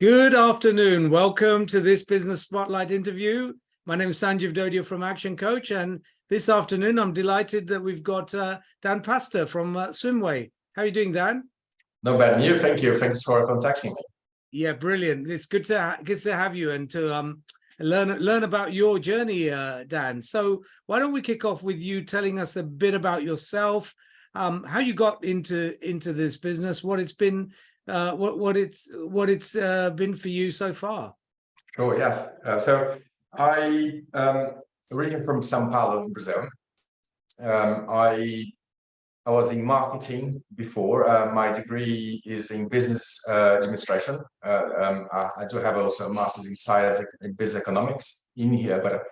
Good afternoon. Welcome to this Business Spotlight interview. My name is Sanjeev Dodia from Action Coach, and this afternoon I'm delighted that we've got Dan Pastor from Swimway. How are you doing, Dan? No bad news. Thank you. Thanks for contacting me. Yeah, brilliant. It's good to have you and to learn about your journey, Dan. So why don't we kick off with you telling us a bit about yourself, how you got into this business, what it's been. What it's been for you so far. Sure. Yes. So I originally from São Paulo, Brazil. I was in marketing before. My degree is in business administration. I do have also a master's in science in business economics in here, but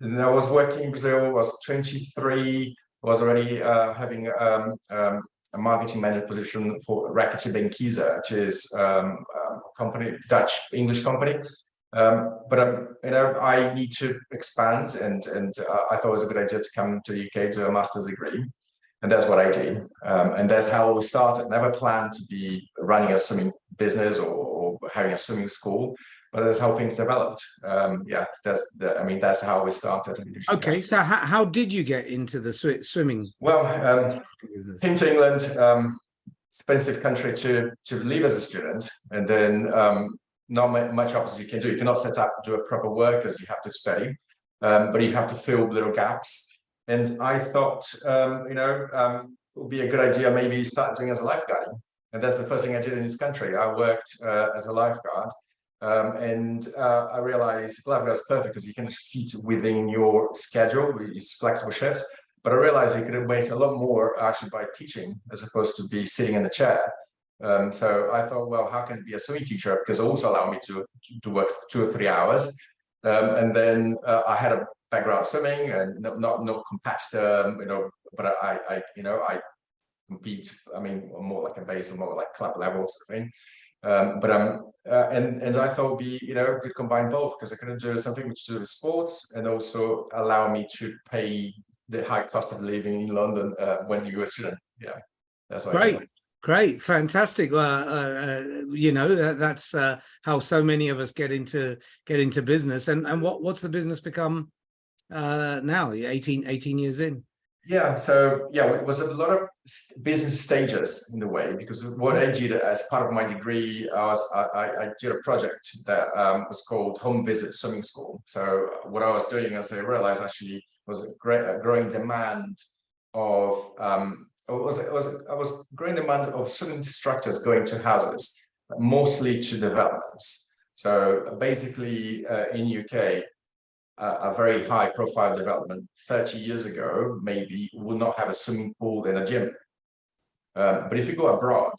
I was working in Brazil. I was 23. Was already having a marketing manager position for Rakete Benkiza, which is a company, Dutch English company. But I need to expand, and I thought it was a good idea to come to the UK to a master's degree, and that's what I did. And that's how we started. Never planned to be running a swimming business or having a swimming school, but that's how things developed. That's how we started. Okay, so how did you get into the swimming? Well, came to England, expensive country to live as a student, and then not much else you can do. You cannot do a proper work because you have to study, but you have to fill little gaps. And I thought, it would be a good idea maybe start doing as a lifeguarding. And that's the first thing I did in this country. I worked as a lifeguard. I realized lifeguard is perfect because you can fit within your schedule. It's flexible shifts, but I realized you could make a lot more actually by teaching as opposed to be sitting in the chair. So I thought, well, how can it be a swimming teacher? Because it also allowed me to work 2 or 3 hours. And then I had a background swimming and not competitor, but I compete. I mean, more like a base, more like club level sort of thing. And I thought it'd be could combine both because I could do something which to do with sports and also allow me to pay the high cost of living in London when you were a student. Yeah, that's what Great, fantastic. That's how so many of us get into business. And what's the business become now? 18 years in. Yeah, so it was a lot of business stages in the way, because what I did as part of my degree, I did a project that was called Home Visit Swimming School. So what I was doing, as I realized, actually was a growing demand of growing demand of swimming instructors going to houses, mostly to developments. So basically, in UK. A very high profile development 30 years ago maybe would not have a swimming pool and a gym. But if you go abroad,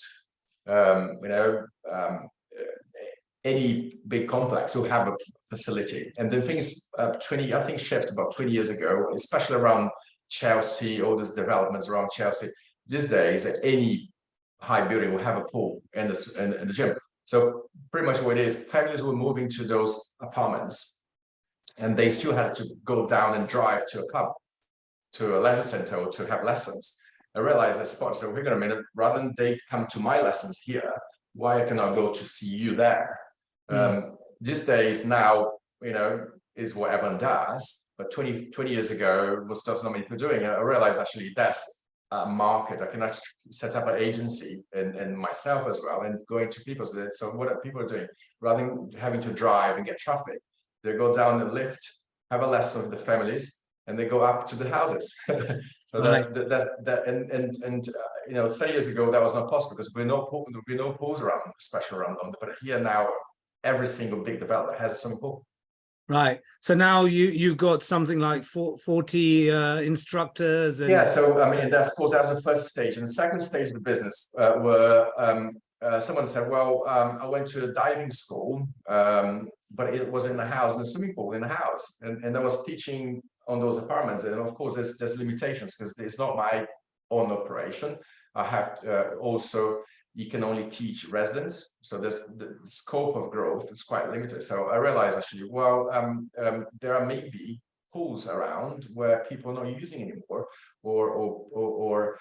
any big complex will have a facility. And then things shift about 20 years ago, especially around Chelsea, all these developments around Chelsea. These days, any high building will have a pool and a gym. So pretty much what it is, families were moving to those apartments, and they still had to go down and drive to a club, to a leisure center, or to have lessons. I realized that so we're going to, rather than they come to my lessons here, why can I go to see you there? These days now, is what everyone does. But 20 years ago, was not many people doing it. I realized actually that's a market. I can actually set up an agency and myself as well, and going to people. So what are people doing? Rather than having to drive and get traffic, they go down the lift, have a lesson with the families, and they go up to the houses. So that's that. And 30 years ago that was not possible because there'd be no pools around, especially around London. But here now, every single big developer has a swimming pool. Right. So now you've got something like 40 instructors. And... Yeah. So of course, that was the first stage. And the second stage of the business were. Someone said, well, I went to a diving school, but it was in the house, in the swimming pool in the house. And I was teaching on those apartments. And of course, there's limitations because it's not my own operation. I have to, also, you can only teach residents. So the scope of growth is quite limited. So I realized actually, well, there are maybe pools around where people are not using anymore, or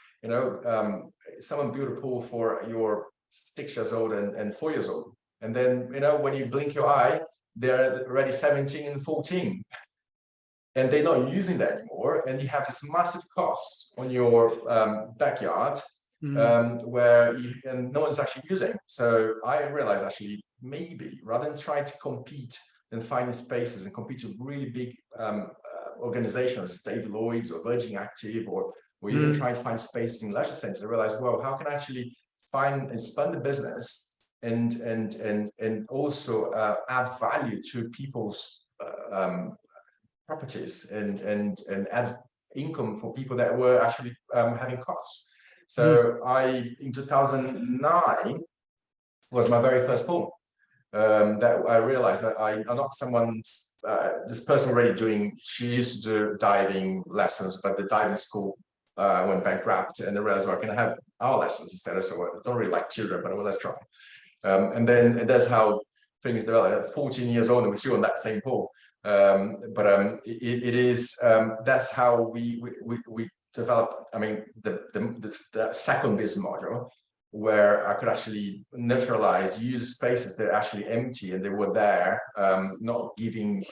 someone built a pool for your 6 years old and 4 years old. And then, when you blink your eye, they're already 17 and 14. And they're not using that anymore. And you have this massive cost on your backyard where and no one's actually using. So I realized actually, maybe rather than try to compete and find spaces and compete with really big organizations, David Lloyd's or Virgin Active, or even trying to find spaces in leisure centers, I realized, well, how can I actually find and expand the business and also add value to people's properties and add income for people that were actually having costs. So in 2009 was my very first pool that I realized that I'm not someone's, this person already she used to do diving lessons, but the diving school went bankrupt, and I realized, well, I can have our lessons instead. So I don't really like children, but well, let's try. And that's how things developed. At 14 years old, and we're still on that same pool. It is that's how we developed. I mean, the second business module, where I could actually neutralize, use spaces that are actually empty and they were there, not giving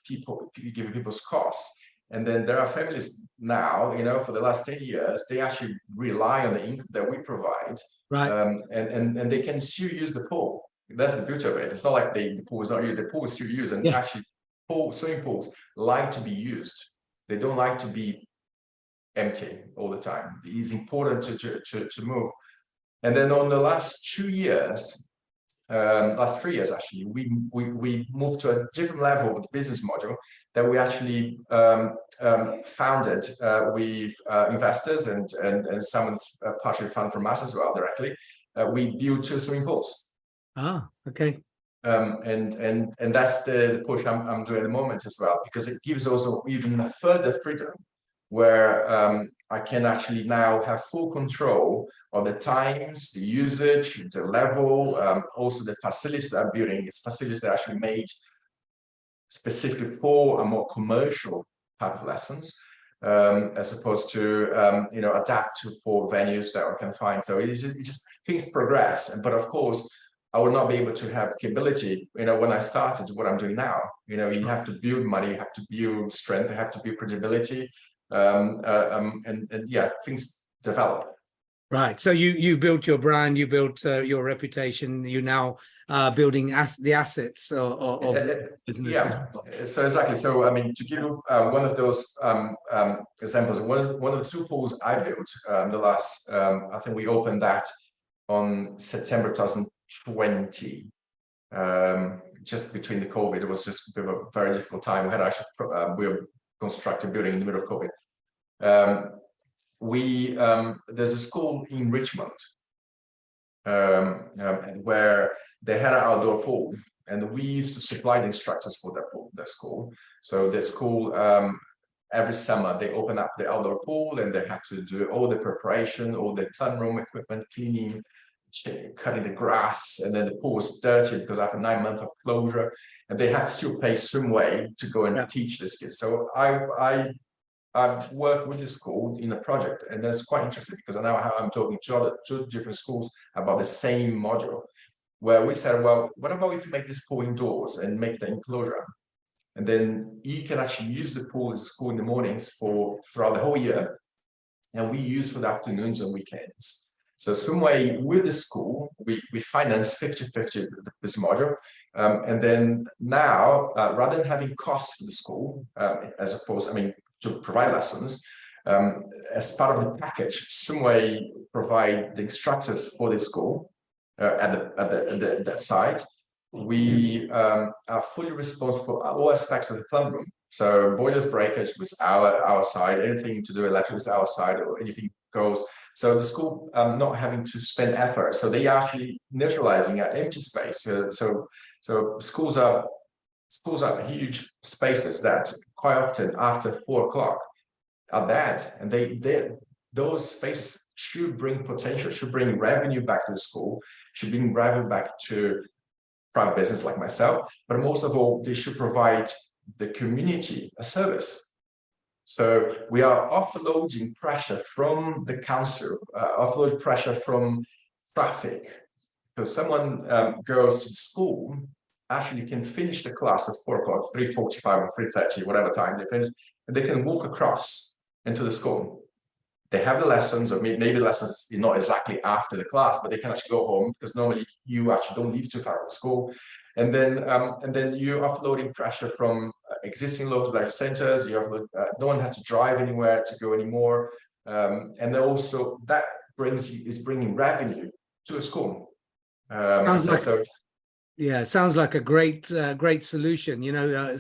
people's costs. And then there are families now, for the last 10 years, they actually rely on the income that we provide, right? And they can still use the pool. That's the beauty of it. It's not like the pool is not used. The pool is still used, and actually, swimming pools like to be used. They don't like to be empty all the time. It is important to move. And then on the last 2 years, last 3 years actually, we moved to a different level with the business module that we actually founded with investors and someone's partially funded from us as well directly. We built 2 swimming pools. Ah, okay. And that's the push I'm doing at the moment as well, because it gives also even a further freedom where I can actually now have full control of the times, the usage, the level, also the facilities I'm building. It's facilities that are actually made specifically for a more commercial type of lessons, as opposed to adapt for venues that I can find. So it just things progress, but of course I would not be able to have capability, when I started what I'm doing now. You have to build money, you have to build strength, you have to build credibility, things develop. Right. So you built your brand, you built your reputation. You now building the assets of business. Yeah. So exactly. So I mean, to give you one of those examples, one of the 2 pools I built the last, I think we opened that on September 2020. Just between the COVID, it was just a bit of a very difficult time. We were constructing building in the middle of COVID. There's a school in Richmond where they had an outdoor pool, and we used to supply the instructors for that school. So the school, every summer they open up the outdoor pool, and they had to do all the preparation, all the clean room equipment, cleaning, cutting the grass, and then the pool was dirty because after 9 months of closure, and they had to still pay Swimway to go and teach this kid. So I've worked with the school in a project, and that's quite interesting because now I'm talking to 2 different schools about the same module, where we said, well, what about if you make this pool indoors and make the enclosure, and then you can actually use the pool as a school in the mornings throughout the whole year, and we use for the afternoons and weekends. So Swimway with the school, we finance 50-50 this module, and then now rather than having costs for the school, as opposed, to provide lessons, as part of the package, Swimway provide the instructors for the school at that site. We are fully responsible for all aspects of the club room. So boilers, breakage was our side, anything to do with electric was our side, or anything goes. So the school not having to spend effort, so they are actually neutralizing an empty space. So schools are huge spaces that quite often after 4 o'clock are dead, and those spaces should bring potential, should bring revenue back to the school, should bring revenue back to private business like myself, but most of all, they should provide the community a service. So we are offloading pressure from the council, offload pressure from traffic, because someone goes to school, actually can finish the class at 4 o'clock, 3:45 or 3:30, whatever time they finish, and they can walk across into the school. They have the lessons, or maybe the lessons not exactly after the class, but they can actually go home, because normally you actually don't leave too far from school. And then you're offloading pressure from existing local leisure centers. You offload, no one has to drive anywhere to go anymore, and then also that is bringing revenue to a school. Sounds like Yeah, it sounds like a great solution. You know,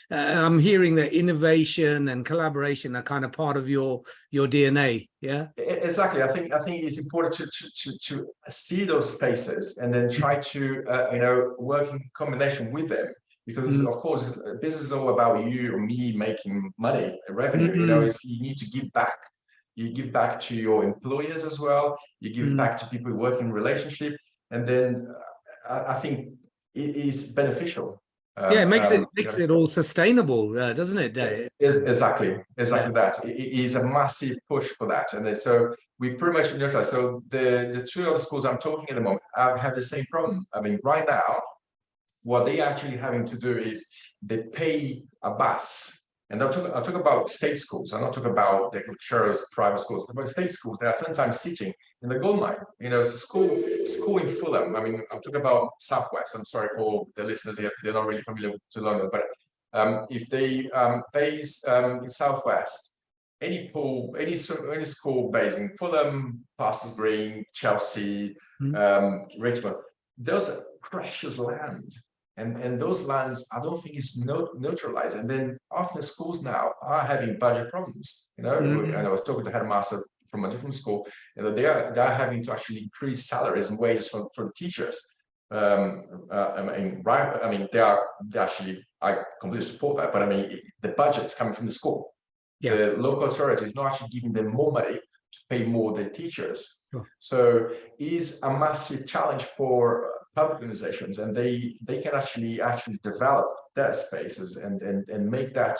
I'm hearing that innovation and collaboration are kind of part of your DNA. Yeah, exactly. I think it's important to see those spaces and then try to work in combination with them, because of course business is all about you or me making money, revenue. You know, you need to give back. You give back to your employers as well. You give back to people who work in relationship, and then I think it is beneficial. Yeah, it makes it all sustainable, doesn't it, Dave? Exactly Yeah. that. It is a massive push for that, and so we pretty much neutralize. So the two other schools I'm talking at the moment have the same problem. I mean, right now, what they actually having to do is they pay a bus. And I'll talk about state schools. I'm not talking about the lecturers, private schools. But state schools, they are sometimes sitting in the gold mine. You know, it's a school in Fulham. I mean, I'm talking about Southwest. I'm sorry for the listeners here; they're not really familiar to London. But if they base in Southwest, any school based in Fulham, Parsons Green, Chelsea, Richmond, those are precious land. And those lands, I don't think it's neutralized. And then often schools now are having budget problems. You know, and I was talking to headmaster from a different school, you know, they are having to actually increase salaries and wages for the teachers. I mean, they actually, I completely support that, but I mean, the budget's coming from the school. Yeah. The local authority is not actually giving them more money to pay more than teachers. Sure. So it is a massive challenge for public organizations, and they can actually develop their spaces and make that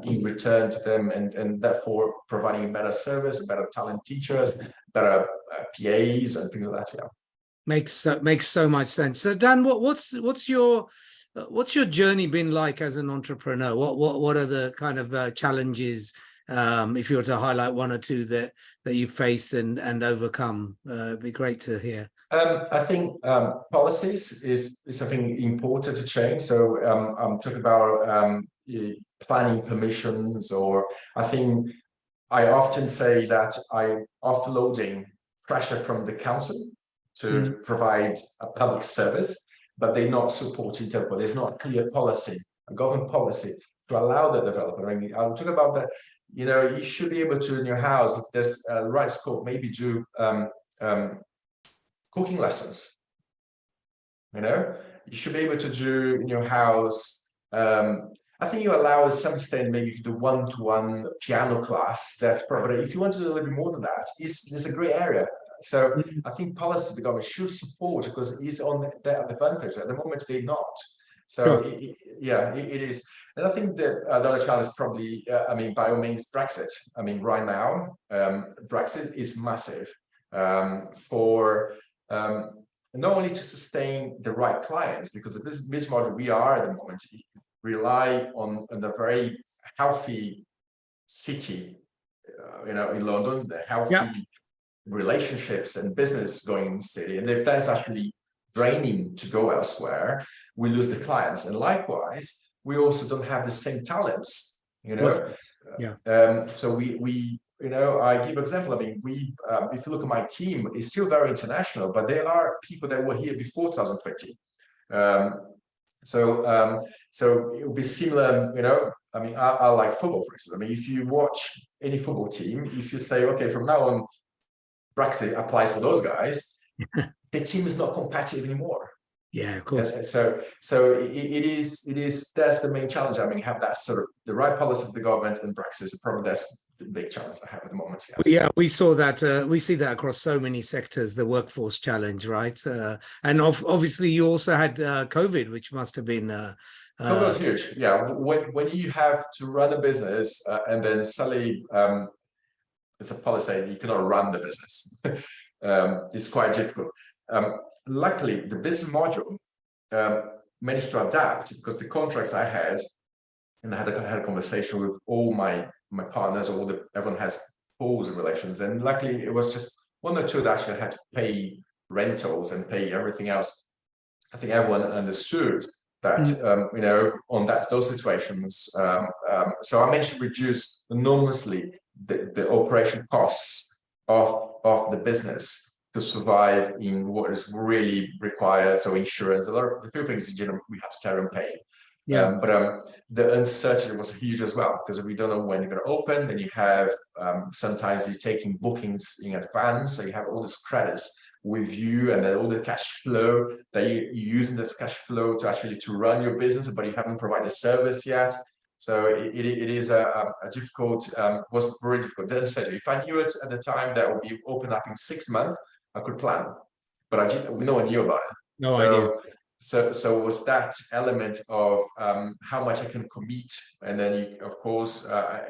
in return to them, and therefore providing a better service, better talent teachers, better PAs and things like that. Yeah, makes so much sense. So Dan, what's your journey been like as an entrepreneur? What are the kind of challenges, if you were to highlight one or two that you faced and overcome? It'd be great to hear. I think policies is something important to change. So I'm talking about planning permissions, or I think I often say that I'm offloading pressure from the council to provide a public service, but they're not supporting it. But there's not a clear policy, a government policy to allow the developer. I mean, I'll talk about that. You know, you should be able to, in your house, if there's a right scope, maybe do cooking lessons. You know, you should be able to do in your house. I think you allow at some extent, maybe if you do one-to-one piano class, that's probably, if you want to do a little bit more than that, there's a great area. So I think policy the government should support, because it's on the advantage. At the moment, they're not. So it is. And I think that the other challenge is probably, I mean, by all means, Brexit. I mean, right now, Brexit is massive for not only to sustain the right clients, because the business model we are at the moment rely on a very healthy city, you know, in London, the healthy relationships and business going in the city. And if that's actually draining to go elsewhere, we lose the clients. And likewise, we also don't have the same talents, you know. So we you know, I give an example. I mean, if you look at my team, it's still very international, but there are people that were here before 2020. So it will be similar, you know. I mean, I like football, for instance. I mean, if you watch any football team, if you say, okay, from now on, Brexit applies for those guys, the team is not competitive anymore. Yeah, of course. So it is that's the main challenge. I mean, have that sort of the right policy of the government, and Brexit is probably that's the big challenge I have at the moment. Yes. Yeah, we saw that. We see that across so many sectors, the workforce challenge, right? And obviously, you also had COVID, which must have been. COVID was huge. Yeah, when you have to run a business and then suddenly it's a policy you cannot run the business. It's quite difficult. luckily, the business module managed to adapt because the contracts I had, and I had a conversation with all my partners, everyone has pools and relations, and luckily it was just one or two that actually had to pay rentals and pay everything else. I think everyone understood that, on those situations. So I managed to reduce enormously the operation costs of the business to survive in what is really required. So insurance, the few things we had to carry on paying. Yeah. But the uncertainty was huge as well, because we don't know when you're going to open. Then you have sometimes you're taking bookings in advance, so you have all these credits with you, and then all the cash flow that you're using this cash flow to run your business, but you haven't provided service yet. So it is a difficult, was very difficult. Then said, if I knew it at the time that would be open up in 6 months, I could plan, but no one knew about it. No idea. So it was that element of how much I can commit, and then of course, but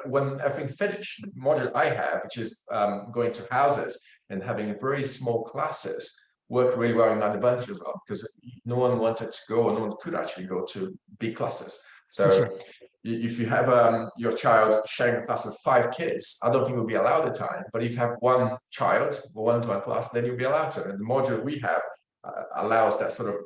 when everything finished, the module I have, which is going to houses and having very small classes, worked really well in my advantage as well, because no one wanted to go, or no one could actually go to big classes. So if you have your child sharing a class with 5 kids, I don't think we'll be allowed the time. But if you have one child, one-to-one class, then you'll be allowed to. And the module we have allows that sort of,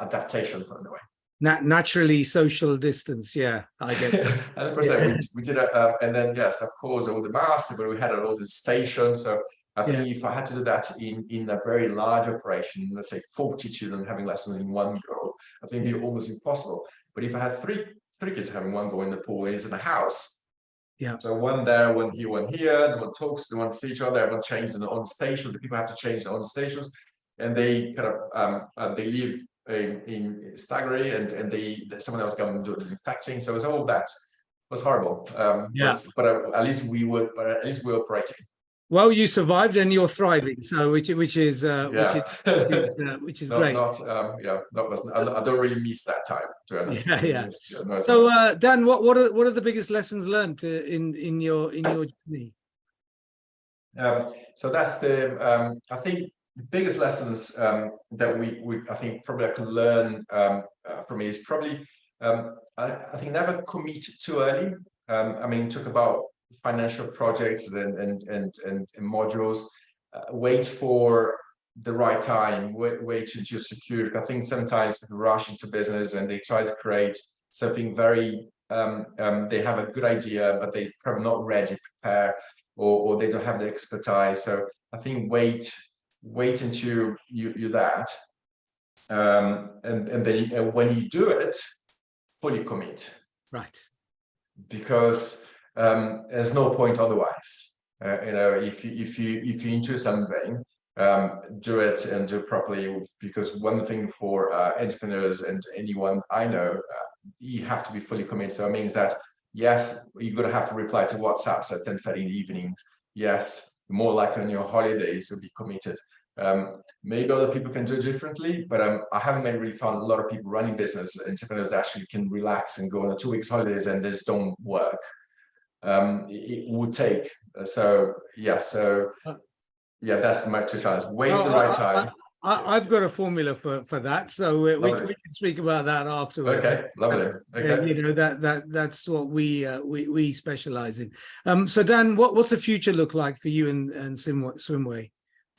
adaptation in a way. Naturally social distance. Yeah, I get it. 100%. We did it, and then yes, of course, all the masks, but we had all the stations. So I think if I had to do that in a very large operation, let's say 40 children having lessons in one go, I think it'd be almost impossible. But if I had three kids having one go in the pool, is in the house. Yeah. So one there, one here, no one talks, no one sees each other, everyone changes on stations. The people have to change on stations, and they kind of they live in staggery, and someone else come and do disinfecting. So it's all that. It was horrible. But at least we're operating. Well, you survived and you're thriving, so which is great. I don't really miss that time, to be honest. Yeah. So Dan, what are the biggest lessons learned in your journey? So that's the I think the biggest lessons that we I think probably I can learn from it is probably I think never commit too early. Talk about financial projects and modules. Wait for the right time. Wait to secure. I think sometimes people rush into business and they try to create something very. They have a good idea, but they probably not ready to prepare, or they don't have the expertise. So I think wait until you that, and then when you do it, fully commit. Right. Because there's no point otherwise. If you're into something, do it and do it properly. Because one thing for entrepreneurs and anyone I know, you have to be fully committed. So it means that yes, you're gonna have to reply to WhatsApps at 10:30 in the evenings. Yes, more likely on your holidays to be committed. Maybe other people can do it differently, but I haven't really found a lot of people running business entrepreneurs that actually can relax and go on a 2 weeks holidays and they just don't work. It would take that's my 2 challenge. Wait for the right time. I've got a formula for that, so we can speak about that afterwards. Okay, lovely. Okay. That's what we specialize in. So Dan, what's the future look like for you and Swimway?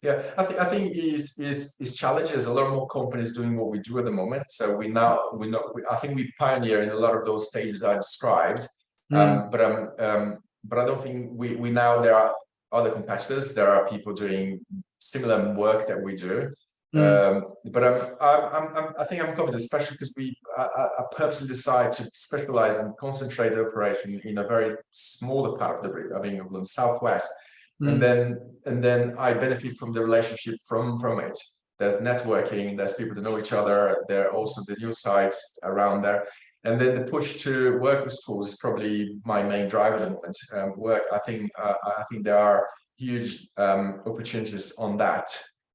Yeah, I think is challenges. A lot more companies doing what we do at the moment. So I think we pioneer in a lot of those stages I described. But I don't think we now, there are other competitors. There are people doing similar work that we do. But I think I'm confident, especially because I purposely decide to specialize and concentrate the operation in a very smaller part of the Southwest. And then I benefit from the relationship from it. There's networking, there's people that know each other, there are also the new sites around there. And then the push to work with schools is probably my main driver at the moment. I think there are huge opportunities on that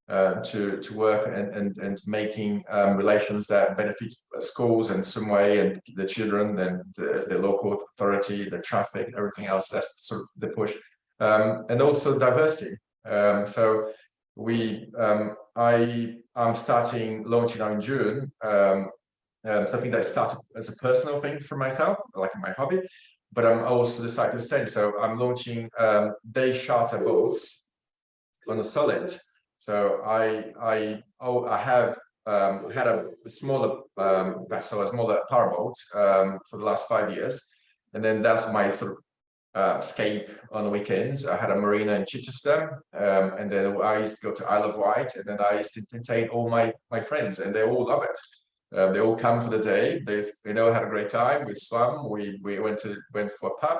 to work and making relations that benefit schools and Swimway and the children and the local authority, the traffic, everything else. That's sort of the push. and also diversity. So I'm launching now in June, something that started as a personal thing for myself, like my hobby, but I'm also decided to extend. So I'm launching day charter boats on a solid. So I have had a smaller vessel, a smaller powerboat for the last 5 years, and then that's my sort of escape on the weekends. I had a marina in Chichester, and then I used to go to Isle of Wight, and then I used to entertain all my friends, and they all love it. They all come for the day. They had a great time. We swam. We went for a pub,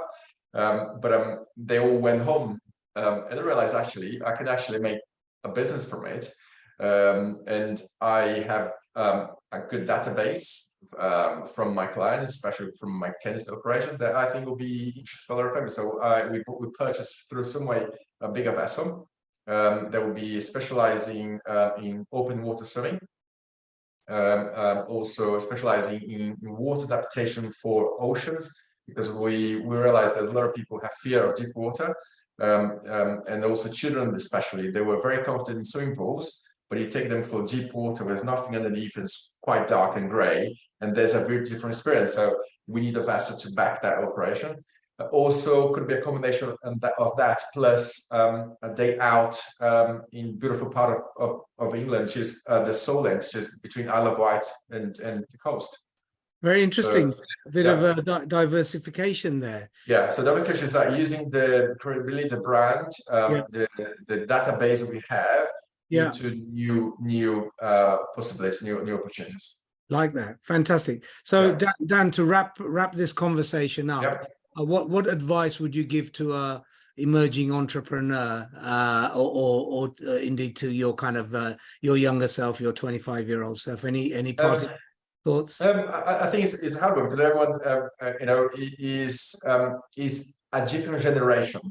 but they all went home, and I realized actually I could actually make a business from it, and I have a good database from my clients, especially from my Kensington operation, that I think will be interesting for their family. So we purchased through Swimway a bigger vessel that will be specializing in open water swimming, also specializing in water adaptation for oceans, because we realized there's a lot of people who have fear of deep water, and also children especially. They were very confident in swimming pools, but you take them for deep water, there's nothing underneath, it's quite dark and grey, and there's a very different experience. So we need a vessel to back that operation. Also could be a combination of that plus a day out in beautiful part of England, which is the Solent, just between Isle of Wight and the coast. Very interesting. A bit of a diversification there. Yeah, so diversification is like using the credibility, the brand, the database that we have into new possibilities, new opportunities. Like that. Fantastic. So Dan, to wrap this conversation up, what advice would you give to a emerging entrepreneur, or indeed to your kind of your younger self, your 25-year-old self? Any parting thoughts? I think it's hard because everyone is a different generation.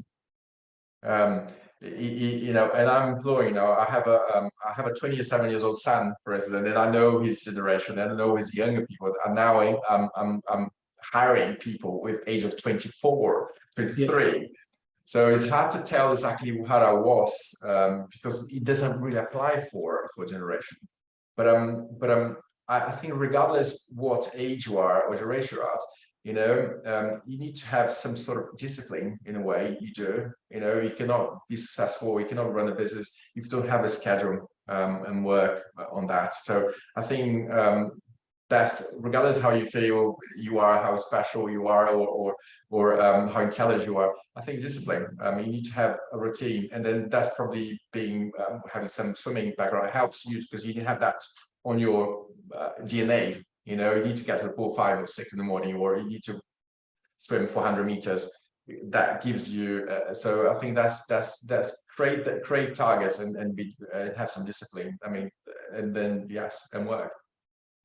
And I'm employing now. I have a 27 years old son, for instance, and I know his generation, and I know his younger people. And now I'm hiring people with age of 24, 23. So it's hard to tell exactly how I was, because it doesn't really apply for generation. But I think regardless what age you are or generation you are at, you need to have some sort of discipline in a way. You cannot be successful, you cannot run a business if you don't have a schedule and work on that. So I think that's regardless how you feel you are, how special you are, or how intelligent you are. I think discipline. You need to have a routine, and then that's probably having some swimming background helps you, because you can have that on your DNA. You need to get to the pool 5 or 6 in the morning, or you need to swim 400 meters. That gives you. So I think that's create targets and have some discipline. I mean, and then and work.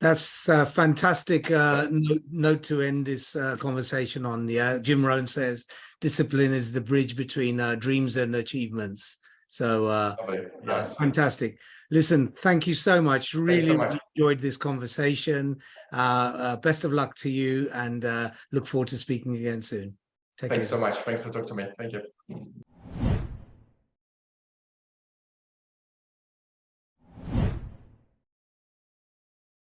That's a fantastic note to end this conversation on. Jim Rohn says discipline is the bridge between dreams and achievements. So fantastic. Listen, thank you so much. Really enjoyed this conversation. Best of luck to you, and look forward to speaking again soon. Thanks so much. Thanks for talking to me. Thank you.